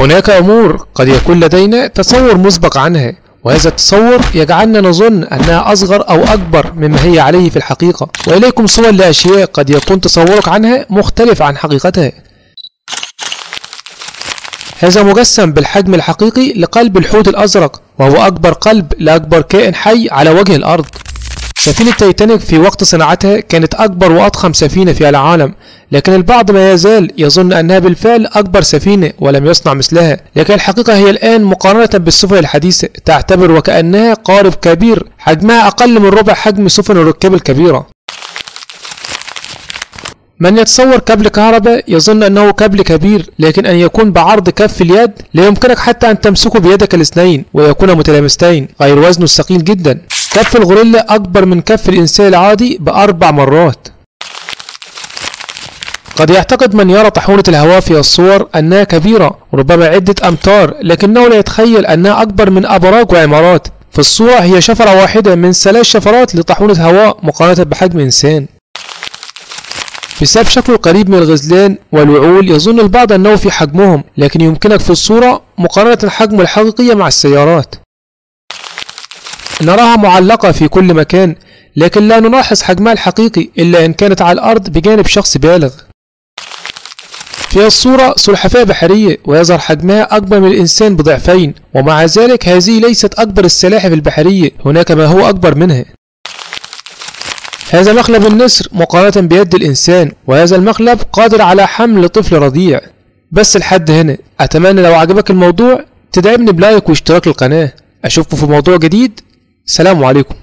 هناك أمور قد يكون لدينا تصور مسبق عنها، وهذا التصور يجعلنا نظن أنها أصغر أو أكبر مما هي عليه في الحقيقة، وإليكم صور لأشياء قد يكون تصورك عنها مختلف عن حقيقتها. هذا مجسم بالحجم الحقيقي لقلب الحوت الأزرق، وهو أكبر قلب لأكبر كائن حي على وجه الأرض. سفينة تايتانيك في وقت صناعتها كانت أكبر وأضخم سفينة في العالم، لكن البعض ما يزال يظن أنها بالفعل أكبر سفينة ولم يصنع مثلها، لكن الحقيقة هي الآن مقارنة بالسفن الحديثة تعتبر وكأنها قارب كبير حجمها أقل من ربع حجم سفن الركاب الكبيرة. من يتصور كابل كهرباء يظن أنه كابل كبير، لكن أن يكون بعرض كف اليد لا يمكنك حتى أن تمسكه بيدك الاثنين ويكون متلامستين، غير وزنه الثقيل جدا. كف الغوريلا أكبر من كف الإنسان العادي ب4 مرات. قد يعتقد من يرى طاحونة الهواء في الصور أنها كبيرة وربما عدة أمتار، لكنه لا يتخيل أنها أكبر من أبراج وعمارات. في الصورة هي شفرة واحدة من 3 شفرات لطاحونة هواء مقارنة بحجم إنسان. بسبب شكله قريب من الغزلان والوعول يظن البعض أنه في حجمهم، لكن يمكنك في الصورة مقارنة حجمه الحقيقي مع السيارات. نراها معلقة في كل مكان، لكن لا نلاحظ حجمها الحقيقي إلا إن كانت على الأرض بجانب شخص بالغ. في الصورة سلحفاة بحرية ويظهر حجمها أكبر من الإنسان بضعفين، ومع ذلك هذه ليست أكبر السلاحف البحرية، هناك ما هو أكبر منها. هذا مخلب النسر مقارنة بيد الإنسان، وهذا المخلب قادر على حمل طفل رضيع. بس لحد هنا، أتمنى لو عجبك الموضوع تدعمني بلايك واشتراك القناة. أشوفكم في موضوع جديد. سلام عليكم.